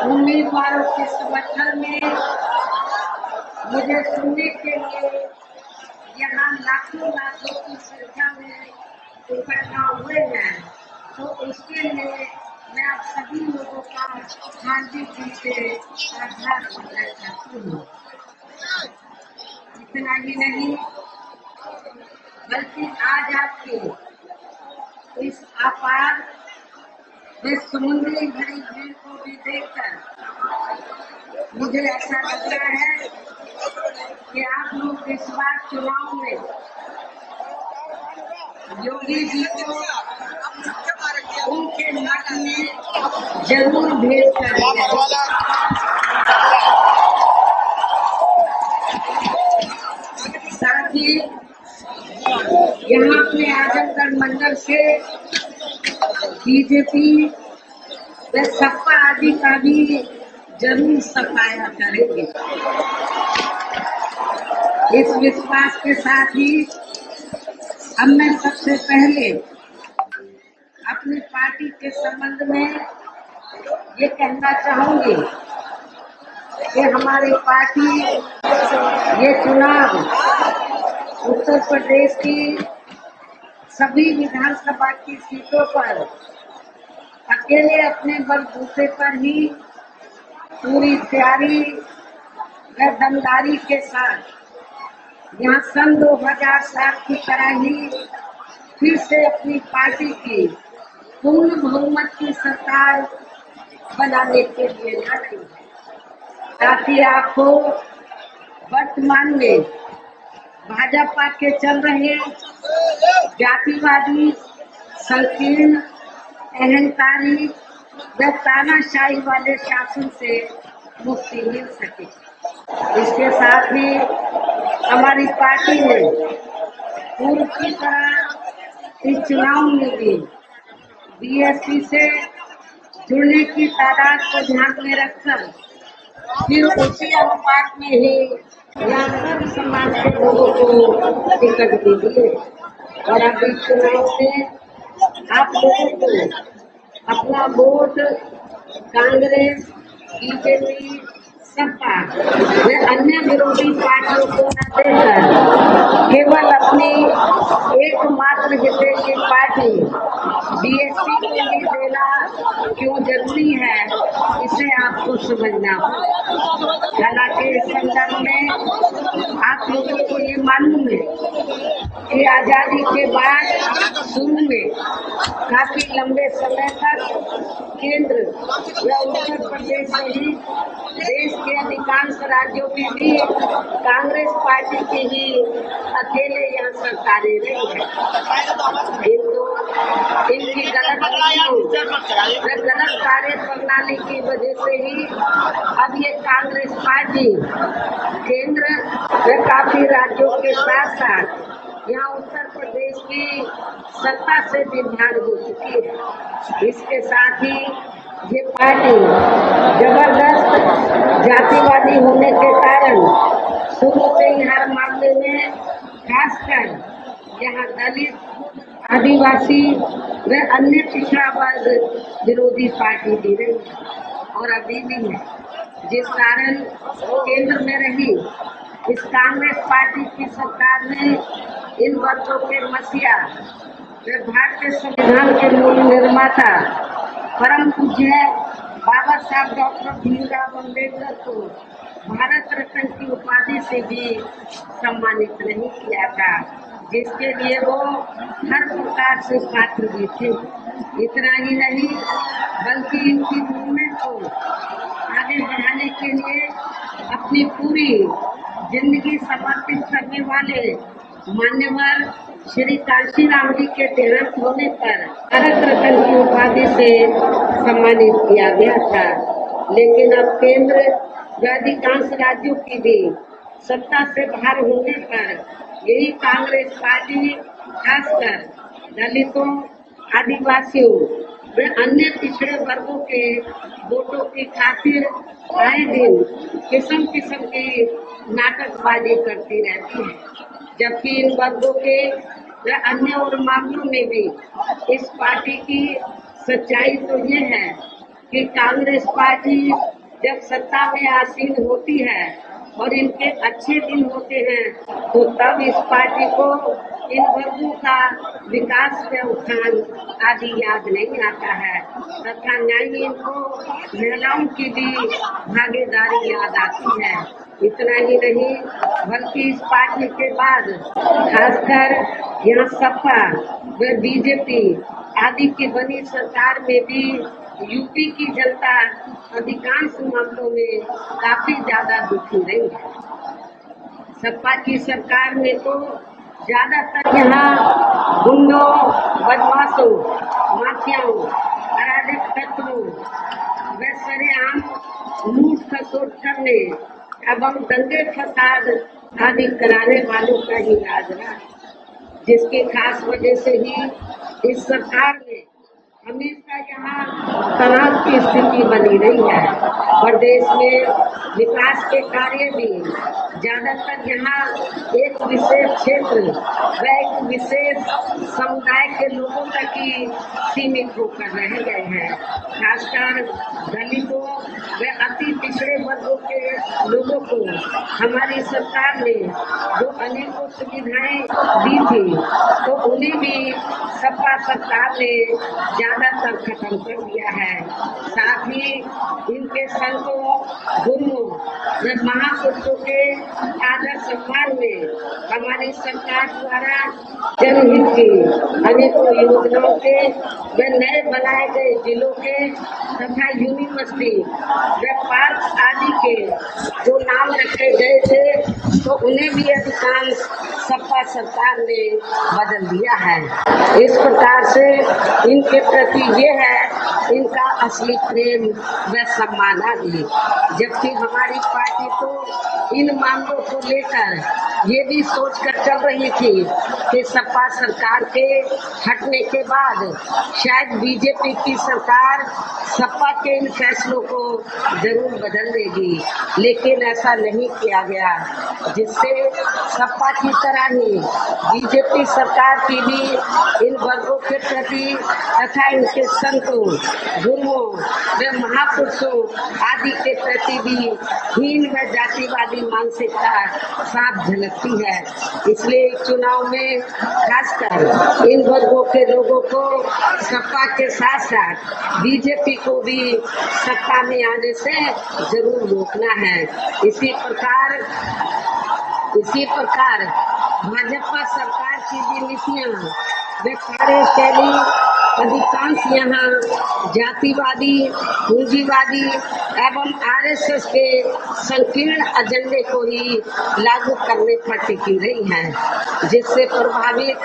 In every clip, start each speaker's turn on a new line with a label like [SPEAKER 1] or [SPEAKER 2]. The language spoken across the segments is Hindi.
[SPEAKER 1] उम्मीदवारों के समर्थन में मुझे सुनने के लिए यहाँ लाखों की संख्या में इकट्ठा हुए हैं, तो उसके लिए मैं आप सभी लोगों का हार्दिक दिल से आभार करना चाहती हूँ। इतना ही नहीं, बल्कि आज आपके इस अपार व समुद्री भरी भीड़ को भी देखकर मुझे ऐसा लग रहा है कि आप लोग इस बार चुनाव में योगी जी को उनके मत में जरूर भेज करेंगे। साथ ही यहाँ अपने आजमगढ़ मंडल से बीजेपी व सपा आदि का भी जरूर सफाया करेंगे। इस विश्वास के साथ ही अब मैं सबसे पहले अपनी पार्टी के संबंध में ये कहना चाहूंगी कि हमारी पार्टी ये चुनाव उत्तर प्रदेश की सभी विधानसभा की सीटों पर अकेले अपने बलबूते पर ही पूरी तैयारी व दमदारी के साथ यहाँ सन 2007 की तरह ही फिर से अपनी पार्टी की पूर्ण बहुमत की सरकार बनाने के लिए लड़ रही है। साथ ही आपको वर्तमान में भाजपा के चल रहे जातिवादी, संकीर्ण, अहंकारी व तानाशाही वाले शासन से मुक्ति मिल सके। इसके साथ ही हमारी पार्टी ने पूर्व की तरह इस चुनाव में भी बीएसपी से जुड़ने की तादाद को ध्यान में रखकर फिर उसी अनुपात में ही यहाँ सर्व समाज के लोगों को टिकट दीजिए और अब इस चुनाव में आप लोगों को अपना वोट कांग्रेस, बीजेपी, सपा व अन्य विरोधी पार्टियों को न देकर केवल अपनी एकमात्र हिस्से की पार्टी बीएसपी को ही देना क्यों जरूरी है, इसे आपको समझना होगा। हालांकि इस संदर्भ में आप लोगों को ये मालूम है कि आजादी के बाद शुरू में काफी लंबे समय तक केंद्र व उत्तर प्रदेश से ही देश के अधिकांश राज्यों में भी कांग्रेस पार्टी की ही अकेले यहाँ सरकारें रही है। इनकी गलत कार्य प्रणाली की वजह से ही अब ये कांग्रेस पार्टी केंद्र व काफी राज्यों के साथ साथ यहाँ उत्तर प्रदेश की सत्ता से भी ध्यान हो चुकी है। इसके साथ ही ये पार्टी जबरदस्त जातिवादी होने के कारण शुरू से ही हर मामले में खासकर यहाँ दलित, आदिवासी व अन्य पिछड़ा वर्ग विरोधी पार्टी भी रही और अभी भी है, जिस कारण केंद्र में रही इस कांग्रेस पार्टी की सरकार ने इन वर्गों के मसीहा व भारतीय संविधान के मूल निर्माता परम पूज्य बाबा साहब डॉक्टर भीमराव अम्बेडकर को भारत रत्न की उपाधि से भी सम्मानित नहीं किया था, जिसके लिए वो हर प्रकार से पात्र भी थे। इतना ही नहीं, बल्कि इनकी मूवमेंट को आगे बढ़ाने के लिए अपनी पूरी जिंदगी समर्पित करने वाले मान्यवर श्री कांशीराम जी के देहांत होने पर भारत रत्न की उपाधि से सम्मानित किया गया था। लेकिन अब केंद्र व अधिकांश राज्यों की भी सत्ता से बाहर होने पर यही कांग्रेस पार्टी खासकर दलितों, आदिवासियों व अन्य पिछड़े वर्गों के वोटों की खातिर आए दिन किस्म किस्म की नाटकबाजी करती रहती है, जबकि इन वर्गों के व अन्य और मामलों में भी इस पार्टी की सच्चाई तो ये है कि कांग्रेस पार्टी जब सत्ता में आसीन होती है और इनके अच्छे दिन होते हैं तो तब इस पार्टी को इन वर्गों का विकास का उत्थान आदि याद नहीं आता है तथा न ही इनको महिलाओं की भी भागीदारी याद आती है। इतना ही नहीं बल्कि इस पार्टी के बाद खासकर यहाँ सपा व बीजेपी आदि की बनी सरकार में भी यूपी की जनता अधिकांश मामलों में काफी ज्यादा दुखी रही है। सपा की सरकार में तो ज्यादातर यहाँ गुंडों, बदमाशों, माफियाओं, अराजक तत्वों व सरेआम लूट खसोट करने एवं दंगे फसाद आदि कराने वालों का ही राज रहा, जिसकी खास वजह से ही इस सरकार में हमेशा यहाँ तनाव की स्थिति बनी रही है। प्रदेश में विकास के कार्य भी ज्यादातर यहाँ एक विशेष क्षेत्र व एक विशेष समुदाय के लोगों तक ही सीमित होकर रह गए हैं। खासकर दलितों व अति पिछड़े वर्गों के लोगों को हमारी सरकार ने जो अनेकों सुविधाएं दी थी तो उन्हें भी सपा सरकार ने ज्यादातर खत्म कर दिया है। साथ ही इनके संतों, गुरुओं व महापुरुषों के आदर सम्मान में हमारी सरकार द्वारा जनहित की अनेकों योजनाओं के व नए बनाए गए जिलों के तथा यूनिवर्सिटी व पार्क आदि के जो नाम रखे गए थे तो उन्हें भी अधिकांश सपा सरकार ने बदल दिया है। इस प्रकार से इनके प्रति ये है इनका असली प्रेम व सम्मान आदि, जबकि हमारी पार्टी तो इन मामलों को लेकर ये भी सोचकर चल रही थी कि सपा सरकार के हटने के बाद शायद बीजेपी की सरकार सपा के इन फैसलों को जरूर बदल देगी, लेकिन ऐसा नहीं किया गया, जिससे सपा की तरह ही बीजेपी सरकार की भी इन वर्गों के प्रति तथा इनके संतों, गुरुओं व महापुरुषों आदि के प्रति भी हीन व जातिवादी मानसिकता साफ झलकती है। इसलिए चुनाव में खासकर इन वर्गों के लोगों को सपा के साथ साथ बीजेपी को भी सत्ता में आने से जरूर रोकना है। इसी प्रकार भाजपा सरकार की भी नीतियां व कार्यशैली अधिकांश यहाँ जातिवादी, पूंजीवादी एवं आरएसएस के संकीर्ण एजेंडे को ही लागू करने पर टिकी रही है, जिससे प्रभावित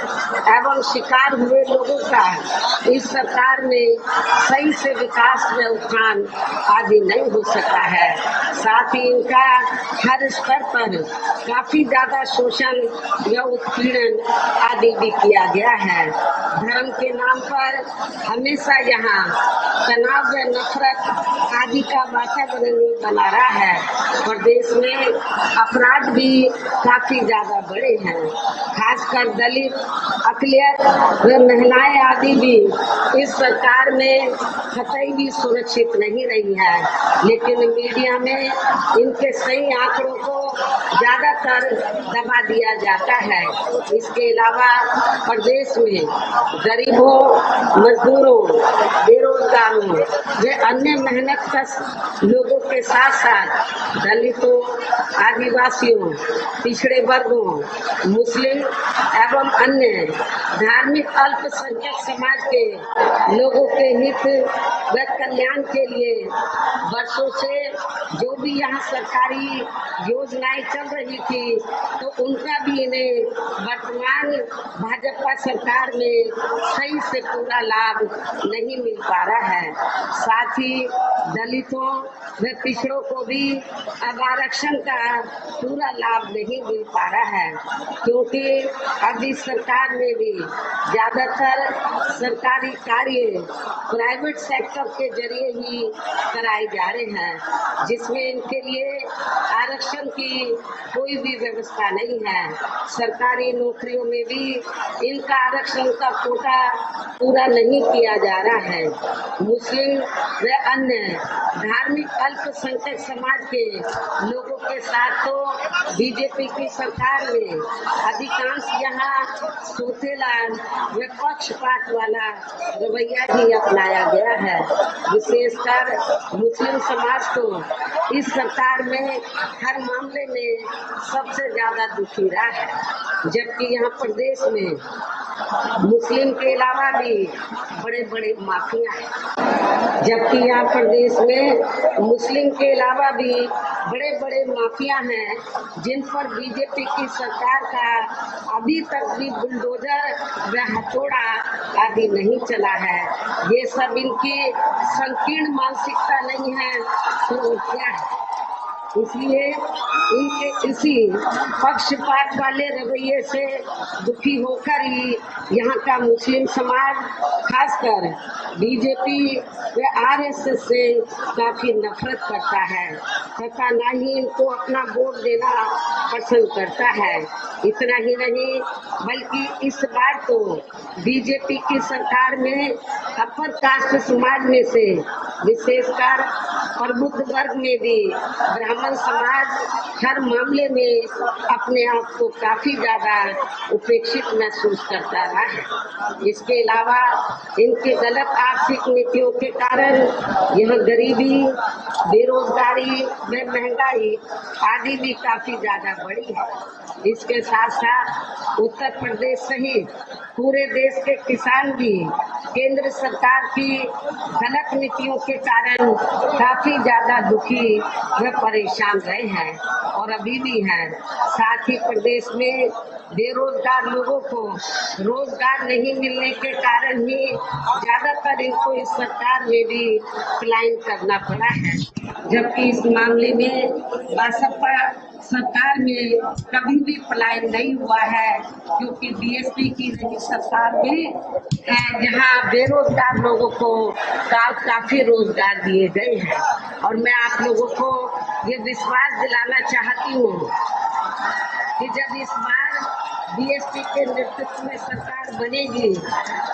[SPEAKER 1] एवं शिकार हुए लोगों का इस सरकार में सही से विकास व उत्थान आदि नहीं हो सका है। साथ ही इनका हर स्तर पर काफी ज्यादा शोषण व उत्पीड़न आदि भी किया गया है। धर्म के नाम पर हमेशा यहाँ तनाव व नफरत आदि का वातावरण बना रहा है। प्रदेश में अपराध भी काफी ज्यादा बढ़े हैं। खासकर दलित, अकलियत व महिलाएं आदि भी इस सरकार में कतई भी सुरक्षित नहीं रही है, लेकिन मीडिया में इनके सही आंकड़ों को ज्यादातर दबा दिया जाता है। इसके अलावा प्रदेश में गरीबों, मजदूरों, बेरोजगारों व अन्य मेहनतकश लोगों के साथ साथ दलितों, आदिवासियों, पिछड़े वर्गों, मुस्लिम एवं अन्य धार्मिक अल्पसंख्यक समाज के लोगों के हित व कल्याण के लिए वर्षों से जो भी यहाँ सरकारी योजनाएं चल रही थी तो उनका भी इन्हें वर्तमान भाजपा सरकार में सही से पूरा लाभ नहीं मिल पा रहा है। साथ ही दलितों व पिछड़ों को भी अब आरक्षण का पूरा लाभ नहीं मिल पा रहा है, क्योंकि अब इस सरकार में भी ज्यादातर सरकारी कार्य प्राइवेट सेक्टर महोत्सव के जरिए ही कराए जा रहे हैं, जिसमें इनके लिए आरक्षण की कोई भी व्यवस्था नहीं है। सरकारी नौकरियों में भी इनका आरक्षण का कोटा पूरा नहीं किया जा रहा है। मुस्लिम व अन्य धार्मिक अल्पसंख्यक समाज के लोगों के साथ तो बीजेपी की सरकार में अधिकांश यहाँ सोतेला व पक्षपात वाला रवैया ही अपनाया गया है। विशेषकर मुस्लिम समाज को इस सरकार में हर मामले में सबसे ज्यादा दुखी रहा है, जबकि यहाँ प्रदेश में मुस्लिम के अलावा भी बड़े बड़े माफिया हैं। जबकि यहाँ प्रदेश में मुस्लिम के अलावा भी बड़े बड़े माफिया हैं, जिन पर बीजेपी की सरकार का अभी तक भी बुलडोजर व हथौड़ा आदि नहीं चला है। ये सब इनकी संकीर्ण मानसिकता नहीं है तो क्या है? इसलिए इनके इसी पक्षपात वाले रवैये से दुखी होकर ही यहाँ का मुस्लिम समाज खासकर बीजेपी व आरएसएस से काफी नफरत करता है तथा न ही इनको अपना वोट देना पसंद करता है। इतना ही नहीं बल्कि इस बार तो बीजेपी की सरकार में अपर कास्ट समाज में से विशेषकर प्रबुद्ध वर्ग में भी ब्राह्मण समाज हर मामले में अपने आप को काफी ज्यादा उपेक्षित महसूस करता रहा है। इसके अलावा इनके गलत आर्थिक नीतियों के कारण यह गरीबी, बेरोजगारी व महंगाई आदि भी काफी ज्यादा बढ़ी है। इसके साथ साथ उत्तर प्रदेश सहित पूरे देश के किसान भी केंद्र सरकार की गलत नीतियों के कारण काफी ज्यादा दुखी व परेशान रहे हैं और अभी भी हैं। साथ ही प्रदेश में बेरोजगार लोगों को रोजगार नहीं मिलने के कारण ही ज्यादातर इनको इस सरकार में भी पलायन करना पड़ा है, जबकि इस मामले में बसपा सरकार में कभी भी पलायन नहीं हुआ है, क्योंकि बीएसपी की सरकार में जहां बेरोजगार लोगों को काफी रोजगार दिए गए हैं। और मैं आप लोगों को ये विश्वास दिलाना चाहती हूँ कि जब इस बार बीएसपी के नेतृत्व में सरकार बनेगी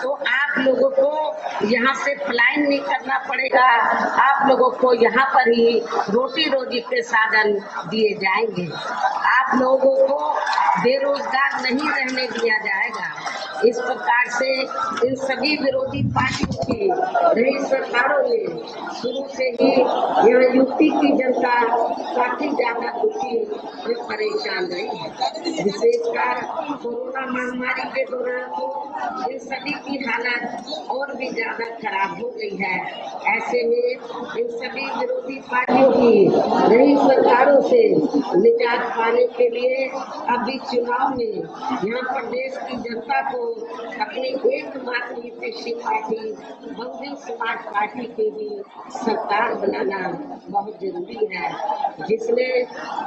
[SPEAKER 1] तो आप लोगों को यहाँ से पलायन नहीं करना पड़ेगा। आप लोगों को यहाँ पर ही रोटी रोजी के साधन दिए जाएंगे। आप लोगों को बेरोजगार नहीं रहने दिया जाएगा। इस प्रकार से इन सभी विरोधी पार्टियों की नई सरकारों ने शुरू से ही यहाँ यूपी की जनता काफी ज्यादा दुखी और परेशान रही है। विशेषकर कोरोना महामारी के दौरान तो इन सभी की हालत और भी ज्यादा खराब हो गई है। ऐसे में इन सभी विरोधी पार्टियों की नई सरकारों से निजात पाने के लिए अभी चुनाव में यहाँ प्रदेश की जनता को अपनी एकमात्र विपक्षी पार्टी बहुजन समाज पार्टी की भी सरकार बनाना बहुत जरूरी है, जिसने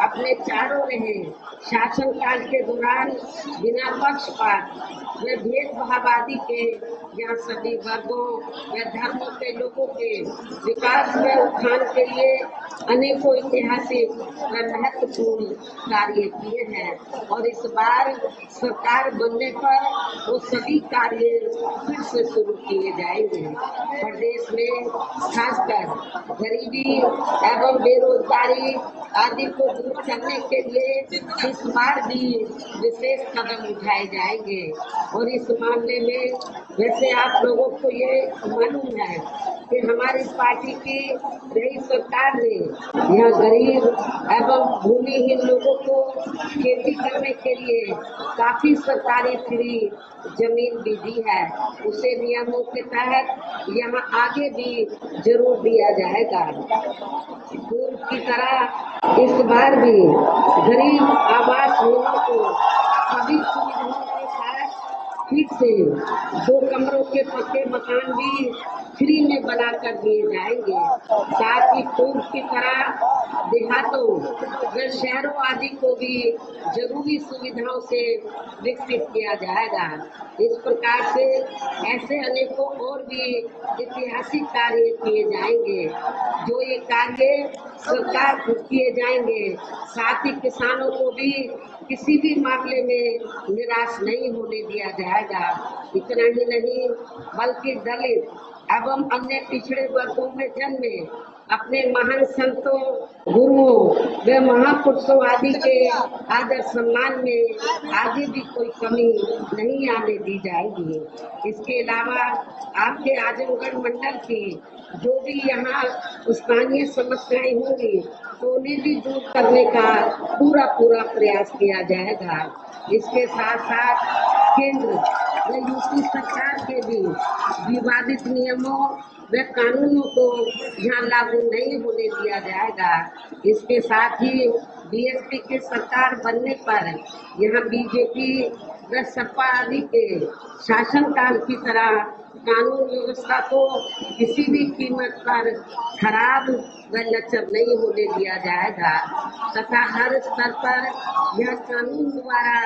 [SPEAKER 1] अपने चारों रहे शासनकाल के दौरान बिना पक्षपात व भेदभावादी के यहाँ सभी वर्गों व धर्मों के लोगों के विकास व उत्थान के लिए अनेकों ऐतिहासिक व महत्वपूर्ण कार्य किए हैं। और इस बार सरकार बनने पर वो सभी कार्य फिर से शुरू किए जाएंगे। प्रदेश में खासकर गरीबी एवं बेरोजगारी आदि को दूर करने के लिए इस बार भी विशेष कदम उठाए जाएंगे। और इस मामले में वैसे आप लोगों को ये मालूम है कि हमारी पार्टी की नई सरकार ने यह गरीब एवं भूमिहीन लोगों को खेती करने के लिए काफी सरकारी फ्री जमीन भी दी है। उसे नियमों के तहत यहाँ आगे भी जरूर दिया जाएगा। पूर्व की तरह इस बार भी गरीब आवास लोगों को सभी सुविधाओं के साथ फिर से 2 कमरों के पक्के मकान भी फ्री में बना कर दिए जाएंगे। साथ ही पूर्व की तरह देहातों व शहरों आदि को भी जरूरी सुविधाओं से विकसित किया जाएगा। इस प्रकार से ऐसे अनेकों और भी ऐतिहासिक कार्य किए जाएंगे। जो ये कार्य सरकार को किए जाएंगे, साथ ही किसानों को भी किसी भी मामले में निराश नहीं होने दिया जाएगा। इतना ही नहीं बल्कि दलित एवं अन्य पिछड़े वर्गों में जन्मे अपने महान संतों, गुरुओं व महापुरुषों आदि के आदर सम्मान में आगे भी कोई कमी नहीं आने दी जाएगी। इसके अलावा आपके आजमगढ़ मंडल की जो भी यहाँ स्थानीय समस्याएं होंगी तो उन्हें भी दूर करने का पूरा प्रयास किया जाएगा। इसके साथ साथ केंद्र व यूपी सरकार के भी विवादित नियमों व कानूनों को यहाँ लागू नहीं होने दिया जाएगा। इसके साथ ही बीएसपी की सरकार बनने पर यहाँ बीजेपी व सपा आदि के शासनकाल की तरह कानून व्यवस्था को किसी भी कीमत पर खराब व लचर नहीं होने दिया जाएगा तथा हर स्तर पर यह कानून द्वारा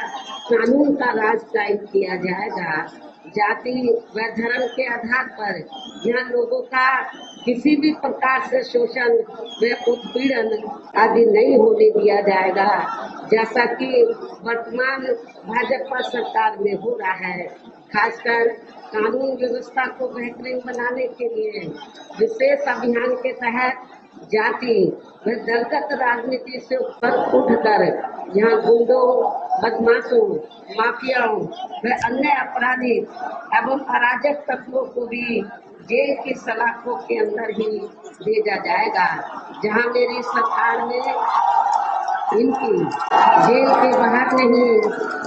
[SPEAKER 1] कानून का राज कायम किया जाएगा। जाति व धर्म के आधार पर यहाँ लोगों का किसी भी प्रकार से शोषण व उत्पीड़न आदि नहीं होने दिया जाएगा, जैसा कि वर्तमान भाजपा सरकार में हो रहा है। खासकर कानून व्यवस्था को बेहतरीन बनाने के लिए विशेष अभियान के तहत जाति व दलगत राजनीति से ऊपर उठकर यहाँ गुंडों, बदमाशों, माफियाओं व अन्य अपराधी एवं अराजक तत्वों को भी जेल की सलाखों के अंदर ही भेजा जाएगा, जहाँ मेरी सरकार में इनकी जेल के बाहर नहीं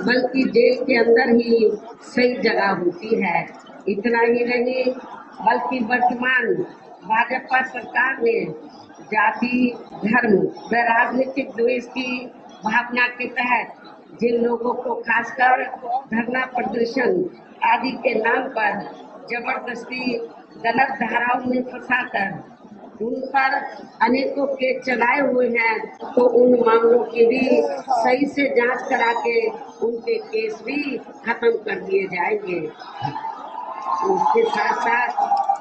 [SPEAKER 1] बल्कि जेल के अंदर ही सही जगह होती है। इतना ही नहीं बल्कि वर्तमान भाजपा सरकार ने जाति, धर्म व राजनीतिक द्वेष की भावना के तहत जिन लोगों को खासकर धरना प्रदर्शन आदि के नाम पर जबरदस्ती गलत धाराओं में फंसाकर उन पर अनेकों केस चलाए हुए हैं, तो उन मामलों की भी सही से जांच करा के उनके केस भी खत्म कर दिए जाएंगे। इसके साथ साथ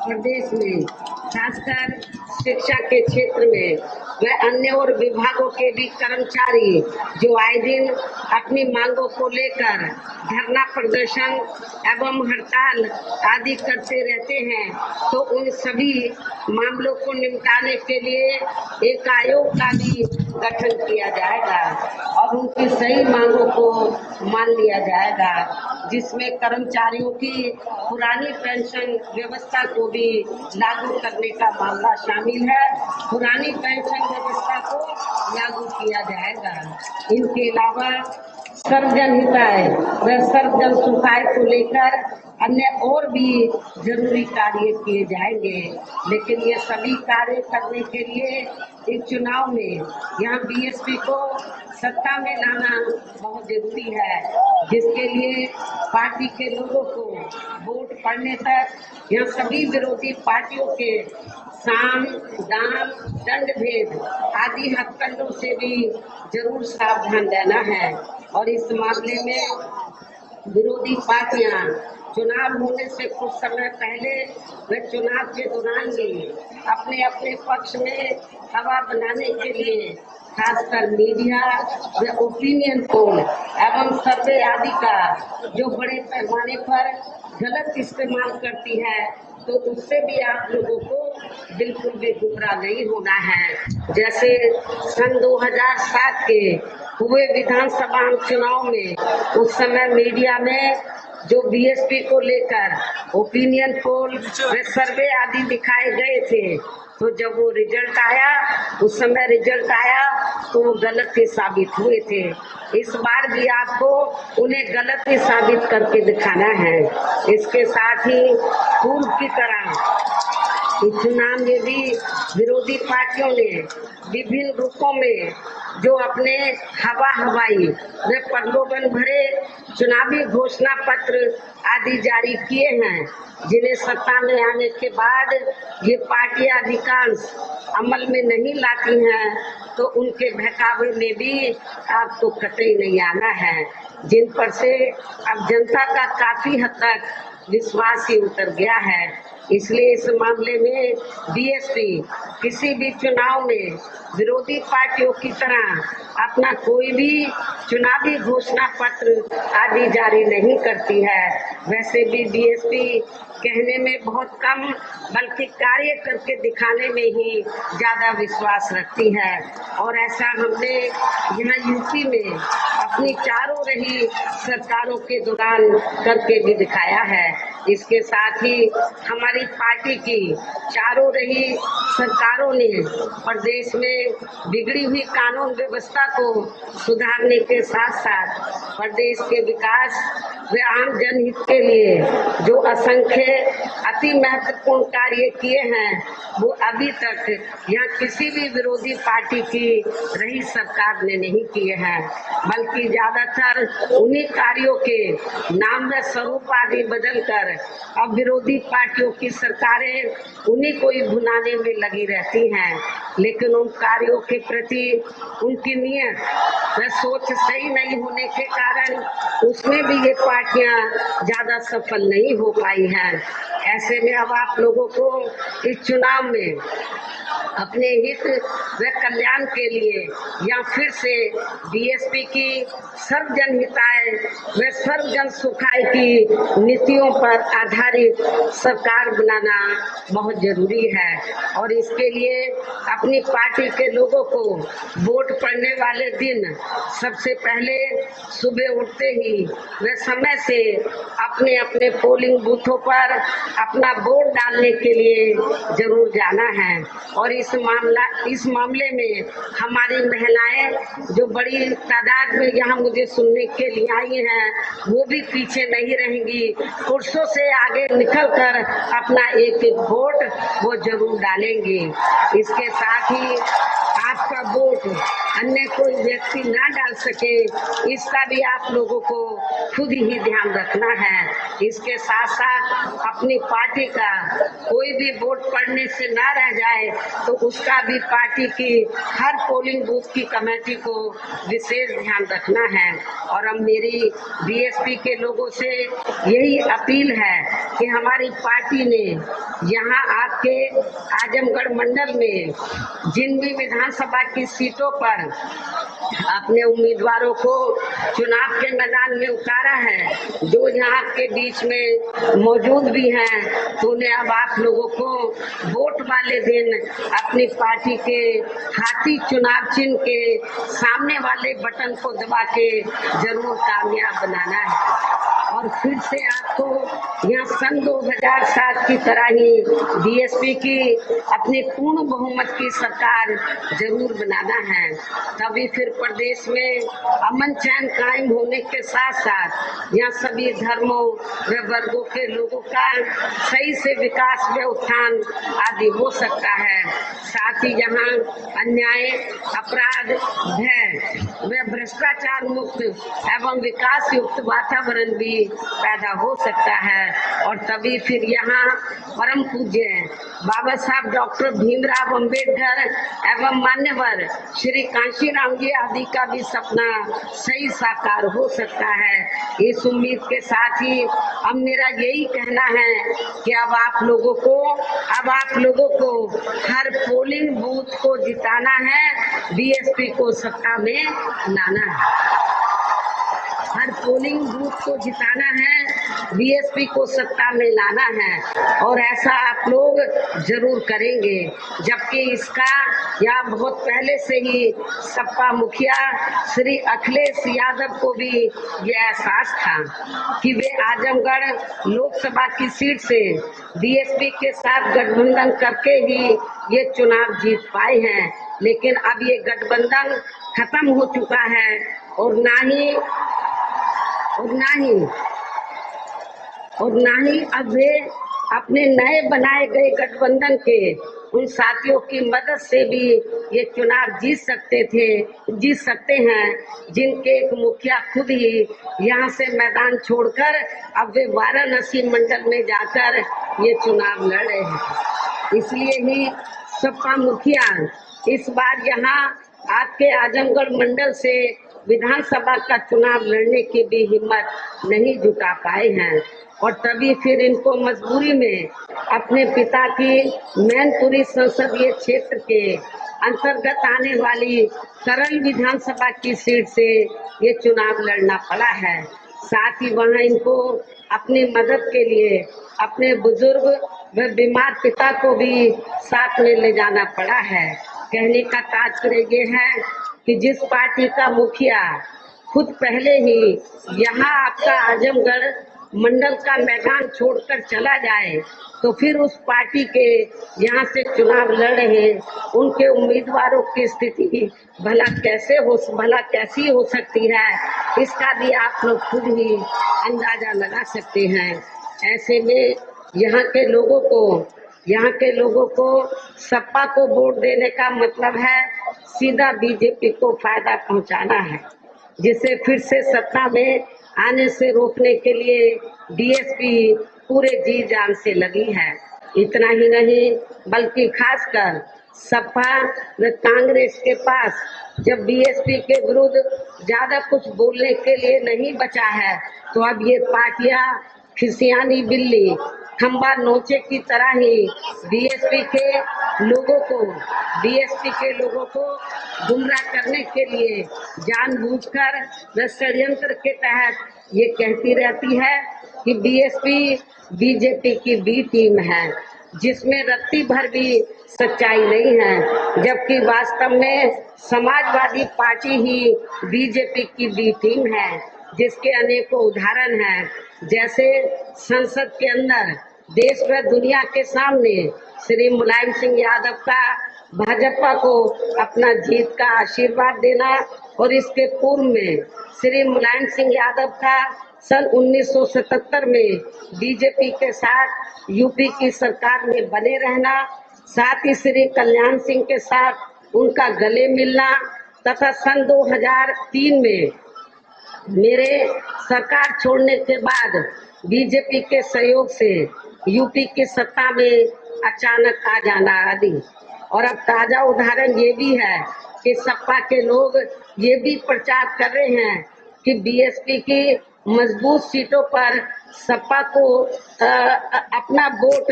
[SPEAKER 1] प्रदेश में खासकर शिक्षा के क्षेत्र में व अन्य और विभागों के भी कर्मचारी जो आए दिन अपनी मांगों को लेकर धरना प्रदर्शन एवं हड़ताल आदि करते रहते हैं, तो उन सभी मामलों को निपटाने के लिए एक आयोग का भी गठन किया जाएगा और उनकी सही मांगों को मान लिया जाएगा, जिसमें कर्मचारियों की पुरानी पेंशन व्यवस्था को भी लागू करने का मामला शामिल है। पुरानी पेंशन व्यवस्था को लागू किया जाएगा। इनके अलावा सर्वजन हिताय व सर्वजन सुखाय को लेकर अन्य और भी जरूरी कार्य किए जाएंगे, लेकिन ये सभी कार्य करने के लिए इस चुनाव में यहाँ बीएसपी को सत्ता में लाना बहुत जरूरी है, जिसके लिए पार्टी के लोगों को वोट पड़ने तक यहाँ सभी विरोधी पार्टियों के साम, दाम, दंड भेद आदि हथकंडों से भी जरूर सावधान रहना है। और इस मामले में विरोधी पार्टियां चुनाव होने से कुछ समय पहले व चुनाव के दौरान भी अपने अपने पक्ष में हवा बनाने के लिए खासकर मीडिया व ओपिनियन पोल एवं सर्वे आदि का जो बड़े पैमाने पर गलत इस्तेमाल करती है, तो उससे भी आप लोगों को बिल्कुल भी गुमराह नहीं होना है। जैसे सन 2007 के हुए विधानसभा चुनाव में उस समय मीडिया में जो बीएसपी को लेकर ओपिनियन पोल व सर्वे आदि दिखाए गए थे, तो जब वो रिजल्ट आया, उस समय रिजल्ट आया तो वो गलत ही साबित हुए थे। इस बार भी आपको उन्हें गलत ही साबित करके दिखाना है। इसके साथ ही पूर्व की तरह इस चुनाव में भी विरोधी पार्टियों ने विभिन्न रूपों में जो अपने हवा हवाई व प्रलोभन भरे चुनावी घोषणा पत्र आदि जारी किए हैं, जिन्हें सत्ता में आने के बाद ये पार्टियां अधिकांश अमल में नहीं लाती हैं, तो उनके बहकावे में भी आपको कतई नहीं आना है, जिन पर से अब जनता का काफी हद तक विश्वास ही उतर गया है। इसलिए इस मामले में बीएसपी किसी भी चुनाव में विरोधी पार्टियों की तरह अपना कोई भी चुनावी घोषणा पत्र आदि जारी नहीं करती है। वैसे भी बीएसपी कहने में बहुत कम बल्कि कार्य करके दिखाने में ही ज्यादा विश्वास रखती है, और ऐसा हमने यहाँ यूपी में अपनी चारों रही सरकारों के दौरान करके भी दिखाया है। इसके साथ ही हमारी पार्टी की चारों रही सरकारों ने प्रदेश में बिगड़ी हुई कानून व्यवस्था को सुधारने के साथ साथ प्रदेश के विकास व आम जनहित के लिए जो असंख्य अति महत्वपूर्ण कार्य किए हैं, वो अभी तक यहाँ किसी भी विरोधी पार्टी की रही सरकार ने नहीं किए हैं, बल्कि ज्यादातर उन्हीं कार्यों के नाम व स्वरूप आदि बदलकर अब विरोधी पार्टियों की सरकारें उन्हीं को ही भुनाने में लगी रहती हैं। लेकिन उन कार्यों के प्रति उनकी नियत व सोच सही नहीं होने के कारण उसमें भी ये पार्टियां ज्यादा सफल नहीं हो पाई हैं। ऐसे में अब आप लोगों को इस चुनाव में अपने हित व कल्याण के लिए या फिर से बीएसपी की सर्वजन हिताय व सर्वजन सुखाय की नीतियों पर आधारित सरकार बनाना बहुत जरूरी है, और इसके लिए अपनी पार्टी के लोगों को वोट पड़ने वाले दिन सबसे पहले सुबह उठते ही व समय से अपने अपने पोलिंग बूथों पर अपना वोट डालने के लिए जरूर जाना है। और इस मामले में हमारी महिलाएं जो बड़ी तादाद में यहाँ मुझे सुनने के लिए आई हैं, वो भी पीछे नहीं रहेंगी, पुरुषों से आगे निकलकर अपना एक एक वोट वो जरूर डालेंगे। इसके साथ ही आपका वोट अन्य कोई व्यक्ति ना डाल सके, इसका भी आप लोगों को खुद ही ध्यान रखना है। इसके साथ साथ अपनी पार्टी का कोई भी वोट पड़ने से ना रह जाए, तो उसका भी पार्टी की हर पोलिंग बूथ की कमेटी को विशेष ध्यान रखना है। और अब मेरी बीएसपी के लोगों से यही अपील है कि हमारी पार्टी ने यहाँ आपके आजमगढ़ मंडल में जिन भी विधानसभा की सीटों पर अपने उम्मीदवारों को चुनाव के मैदान में उतारा है, जो यहाँ के बीच में मौजूद भी हैं, तो उन्हें अब आप लोगों को वोट वाले दिन अपनी पार्टी के हाथी चुनाव चिन्ह के सामने वाले बटन को दबा के जरूर कामयाब बनाना है। और फिर से आपको यहाँ सन 2007 की तरह ही बीएसपी की अपनी पूर्ण बहुमत की सरकार जरूर बनाना है, तभी फिर प्रदेश में अमन चैन कायम होने के साथ साथ यहाँ सभी धर्मों व वर्गों के लोगों का सही से विकास व उत्थान आदि हो सकता है। साथ ही यहाँ अन्याय, अपराध, भय व भ्रष्टाचार मुक्त एवं विकास युक्त वातावरण भी पैदा हो सकता है, और तभी फिर यहाँ परम पूज्य बाबा साहब डॉक्टर भीमराव अंबेडकर एवं मान्यवर श्री कांशीराम जी आदि का भी सपना सही साकार हो सकता है। इस उम्मीद के साथ ही अब मेरा यही कहना है कि अब आप लोगों को हर पोलिंग बूथ को जिताना है, बीएसपी को सत्ता में लाना है। हर पोलिंग बूथ को जिताना है, बीएसपी को सत्ता में लाना है, और ऐसा आप लोग जरूर करेंगे। जबकि इसका या बहुत पहले से ही सपा मुखिया श्री अखिलेश यादव को भी ये एहसास था कि वे आजमगढ़ लोकसभा की सीट से बीएसपी के साथ गठबंधन करके ही ये चुनाव जीत पाए हैं। लेकिन अब ये गठबंधन खत्म हो चुका है, और ना ही अब वे अपने नए बनाए गए गठबंधन के उन साथियों की मदद से भी ये चुनाव जीत सकते हैं, जिनके एक मुखिया खुद ही यहाँ से मैदान छोड़कर अब वे वाराणसी मंडल में जाकर ये चुनाव लड़ रहे हैं। इसलिए ही सपा मुखिया इस बार यहाँ आपके आजमगढ़ मंडल से विधानसभा का चुनाव लड़ने की भी हिम्मत नहीं जुटा पाए हैं, और तभी फिर इनको मजबूरी में अपने पिता की मैनपुरी संसदीय क्षेत्र के अंतर्गत आने वाली करल विधानसभा की सीट से ये चुनाव लड़ना पड़ा है। साथ ही वहां इनको अपनी मदद के लिए अपने बुजुर्ग व बीमार पिता को भी साथ में ले जाना पड़ा है। कहने का तात्पर्य ये है कि जिस पार्टी का मुखिया खुद पहले ही यहाँ आपका आजमगढ़ मंडल का मैदान छोड़कर चला जाए, तो फिर उस पार्टी के यहाँ से चुनाव लड़ रहे उनके उम्मीदवारों की स्थिति भला कैसी हो सकती है, इसका भी आप लोग खुद ही अंदाजा लगा सकते हैं। ऐसे में यहाँ के लोगों को सपा को वोट देने का मतलब है सीधा बीजेपी को फायदा पहुंचाना है, जिसे फिर से सत्ता में आने से रोकने के लिए बीएसपी पूरे जी जान से लगी है। इतना ही नहीं बल्कि खासकर सपा व कांग्रेस के पास जब बीएसपी के विरुद्ध ज्यादा कुछ बोलने के लिए नहीं बचा है, तो अब ये पार्टियां खिसियानी बिल्ली खंबा नोचे की तरह ही बीएसपी के लोगों को गुमराह करने के लिए जानबूझकर व षड्यंत्र के तहत ये कहती रहती है कि बीएसपी बीजेपी की बी टीम है, जिसमें रत्ती भर भी सच्चाई नहीं है, जबकि वास्तव में समाजवादी पार्टी ही बीजेपी की बी टीम है, जिसके अनेकों उदाहरण हैं। जैसे संसद के अंदर देश व दुनिया के सामने श्री मुलायम सिंह यादव का भाजपा को अपना जीत का आशीर्वाद देना, और इसके पूर्व में श्री मुलायम सिंह यादव का सन 1977 में बीजेपी के साथ यूपी की सरकार में बने रहना, साथ ही श्री कल्याण सिंह के साथ उनका गले मिलना, तथा सन 2003 में मेरे सरकार छोड़ने के बाद बीजेपी के सहयोग से यूपी की सत्ता में अचानक आ जाना आदि। और अब ताजा उदाहरण ये भी है कि सपा के लोग ये भी प्रचार कर रहे हैं कि बीएसपी की मजबूत सीटों पर सपा को अपना वोट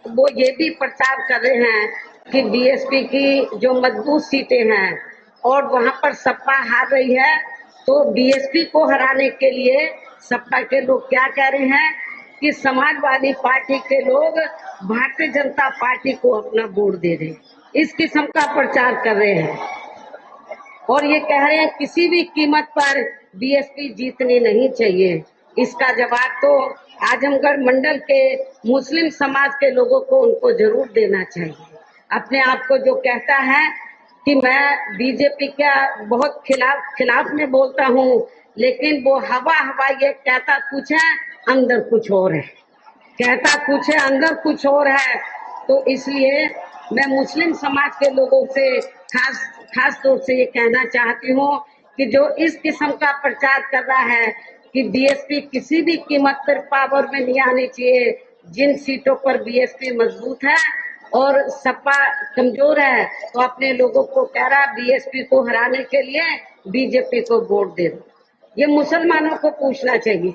[SPEAKER 1] वो ये भी प्रचार कर रहे हैं कि बीएसपी की जो मजबूत सीटें हैं और वहां पर सपा हार रही है, तो बीएसपी को हराने के लिए सपा के लोग क्या कह रहे हैं कि समाजवादी पार्टी के लोग भारतीय जनता पार्टी को अपना वोट दे रहे हैं, इस किस्म का प्रचार कर रहे हैं। और ये कह रहे हैं किसी भी कीमत पर बीएसपी जीतनी नहीं चाहिए। इसका जवाब तो आजमगढ़ मंडल के मुस्लिम समाज के लोगों को उनको जरूर देना चाहिए। अपने आप को जो कहता है कि मैं बीजेपी का बहुत खिलाफ में बोलता हूँ, लेकिन वो हवा ये कहता कुछ है अंदर कुछ और है, कहता कुछ है अंदर कुछ और है। तो इसलिए मैं मुस्लिम समाज के लोगों से खास तौर से ये कहना चाहती हूँ कि जो इस किस्म का प्रचार कर रहा है कि बीएसपी किसी भी कीमत पर पावर में नहीं आनी चाहिए, जिन सीटों पर बीएसपी मजबूत है और सपा कमजोर है, तो अपने लोगों को कह रहा बीएसपी को हराने के लिए बीजेपी को वोट दे दो। ये मुसलमानों को पूछना चाहिए।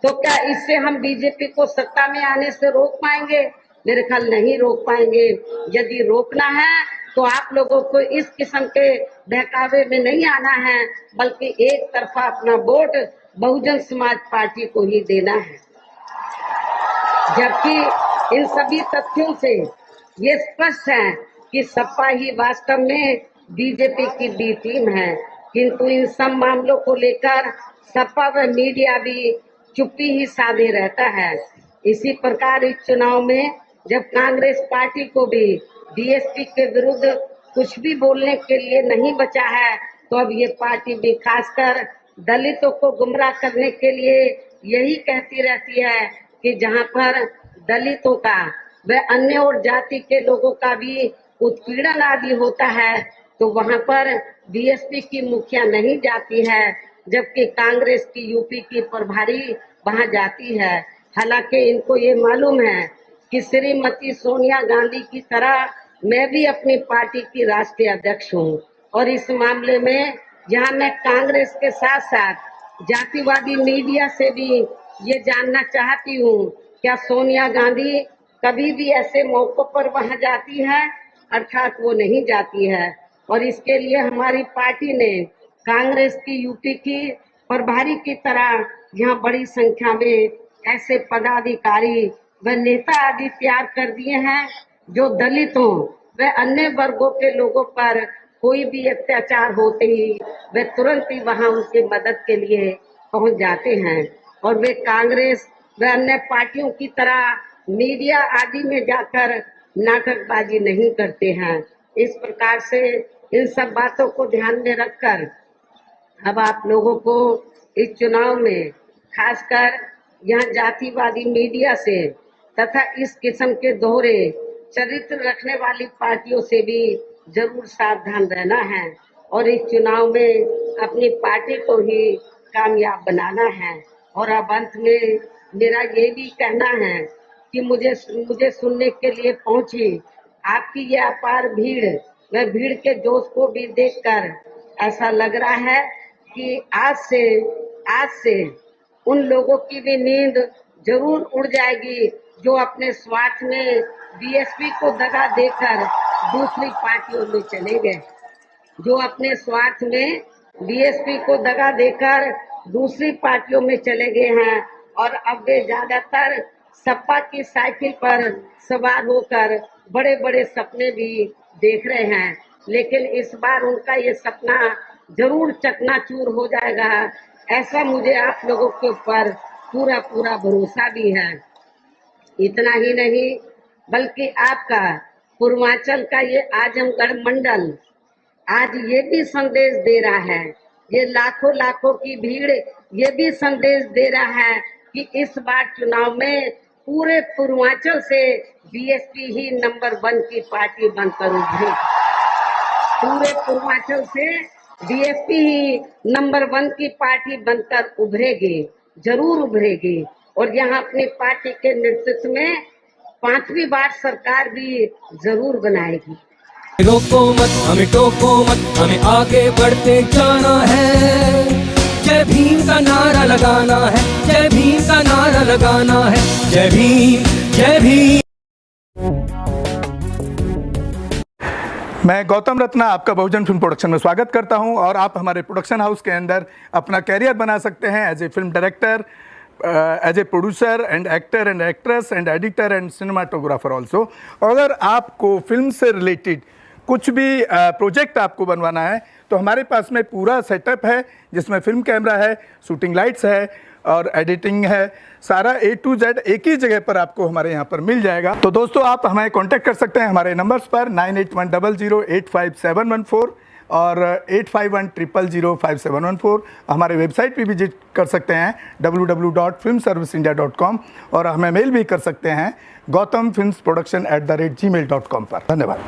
[SPEAKER 1] तो क्या इससे हम बीजेपी को सत्ता में आने से रोक पाएंगे? मेरे ख्याल नहीं रोक पाएंगे। यदि रोकना है तो आप लोगों को इस किस्म के बहकावे में नहीं आना है, बल्कि एक तरफा अपना वोट बहुजन समाज पार्टी को ही देना है। जबकि इन सभी तथ्यों से ये स्पष्ट है कि सपा ही वास्तव में बीजेपी की बी टीम है, किंतु इन सब मामलों को लेकर सपा व मीडिया भी चुप्पी ही साधे रहता है। इसी प्रकार इस चुनाव में जब कांग्रेस पार्टी को भी बीएसपी के विरुद्ध कुछ भी बोलने के लिए नहीं बचा है, तो अब ये पार्टी भी खासकर दलितों को गुमराह करने के लिए यही कहती रहती है कि जहां पर दलितों का व अन्य और जाति के लोगों का भी उत्पीड़न आदि होता है तो वहां पर बीएसपी की मुखिया नहीं जाती है, जबकि कांग्रेस की यूपी की प्रभारी वहां जाती है। हालांकि इनको ये मालूम है कि श्रीमती सोनिया गांधी की तरह मैं भी अपनी पार्टी की राष्ट्रीय अध्यक्ष हूँ और इस मामले में जहाँ मैं कांग्रेस के साथ साथ जातिवादी मीडिया से भी ये जानना चाहती हूँ, क्या सोनिया गांधी कभी भी ऐसे मौकों पर वहां जाती है? अर्थात वो नहीं जाती है। और इसके लिए हमारी पार्टी ने कांग्रेस की यूपी की प्रभारी की तरह यहाँ बड़ी संख्या में ऐसे पदाधिकारी व नेता आदि तैयार कर दिए हैं जो दलितों व अन्य वर्गों के लोगों पर कोई भी अत्याचार होते ही वे तुरंत ही वहां उनकी मदद के लिए पहुंच जाते हैं और वे कांग्रेस व अन्य पार्टियों की तरह मीडिया आदि में जाकर नाटकबाजी नहीं करते हैं। इस प्रकार से इन सब बातों को ध्यान में रखकर अब आप लोगों को इस चुनाव में खासकर यहाँ जातिवादी मीडिया से तथा इस किस्म के दोहरे चरित्र रखने वाली पार्टियों से भी जरूर सावधान रहना है और इस चुनाव में अपनी पार्टी को ही कामयाब बनाना है। और अब अंत में मेरा ये भी कहना है कि मुझे सुनने के लिए पहुंची आपकी ये अपार भीड़ व भीड़ के जोश को भी देखकर ऐसा लग रहा है कि आज से उन लोगों की भी नींद जरूर उड़ जाएगी जो अपने स्वार्थ में बीएसपी को दगा देकर दूसरी पार्टियों में चले गए, जो अपने स्वार्थ में बीएसपी को दगा देकर दूसरी पार्टियों में चले गए हैं और अब वे ज्यादातर सपा की साइकिल पर सवार होकर बड़े बड़े सपने भी देख रहे हैं, लेकिन इस बार उनका ये सपना जरूर चकनाचूर हो जाएगा, ऐसा मुझे आप लोगों के ऊपर पूरा भरोसा भी है। इतना ही नहीं बल्कि आपका पूर्वांचल का ये आजमगढ़ मंडल आज ये भी संदेश दे रहा है, ये लाखों की भीड़ ये भी संदेश दे रहा है कि इस बार चुनाव में पूरे पूर्वांचल से बीएसपी ही नंबर 1 की पार्टी बनकर उभरेगी। पूरे पूर्वांचल से बीएसपी ही नंबर 1 की पार्टी बनकर उभरेगी, जरूर उभरेगी और यहाँ अपनी पार्टी के नेतृत्व में 5वीं बार सरकार भी जरूर बनाएगी।
[SPEAKER 2] रोको मत, हमें टोको मत, हमें आगे बढ़ते जाना है। जय भीम का नारा लगाना है, जय भीम का नारा लगाना है। जय भीम, जय भीम।
[SPEAKER 3] मैं गौतम रत्ना आपका बहुजन फिल्म प्रोडक्शन में स्वागत करता हूं और आप हमारे प्रोडक्शन हाउस के अंदर अपना कैरियर बना सकते हैं as a film director, as a producer and actor and actress and editor and cinematographer also. अगर आपको फिल्म से रिलेटेड कुछ भी प्रोजेक्ट आपको बनवाना है तो हमारे पास में पूरा सेटअप है जिसमें फिल्म कैमरा है, शूटिंग लाइट्स है और एडिटिंग है, सारा A to Z एक ही जगह पर आपको हमारे यहाँ पर मिल जाएगा। तो दोस्तों आप हमें कांटेक्ट कर सकते हैं हमारे नंबर्स पर 9810085714 और 8510005714। हमारे वेबसाइट पे विजिट कर सकते हैं www.filmserviceindia.com और हमें मेल भी कर सकते हैं gautamfilmsproduction@gmail.com पर। धन्यवाद।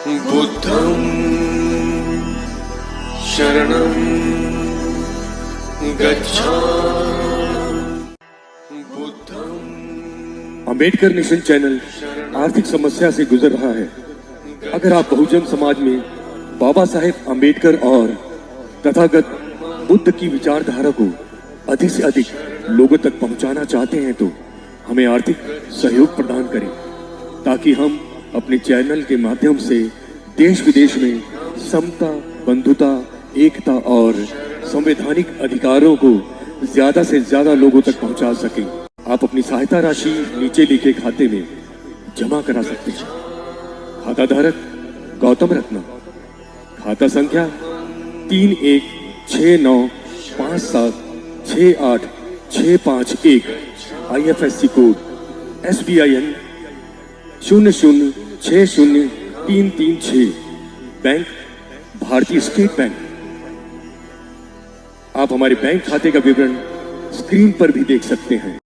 [SPEAKER 4] बुद्धं शरणं गच्छामि।
[SPEAKER 5] अंबेडकर नेशन चैनल आर्थिक समस्या से गुजर रहा है। अगर आप बहुजन समाज में बाबा साहेब अंबेडकर और तथागत बुद्ध की विचारधारा को अधिक से अधिक लोगों तक पहुंचाना चाहते हैं तो हमें आर्थिक सहयोग प्रदान करें ताकि हम अपने चैनल के माध्यम से देश विदेश में समता, बंधुता, एकता और संवैधानिक अधिकारों को ज्यादा से ज्यादा लोगों तक पहुंचा सकें। आप अपनी सहायता राशि नीचे लिखे खाते में जमा करा सकते हैं। खाता धारक गौतम रत्ना, खाता संख्या 316957686551, IFSC कोड SBIN 0060336, बैंक भारतीय स्टेट बैंक। आप हमारे बैंक खाते का विवरण स्क्रीन पर भी देख सकते हैं।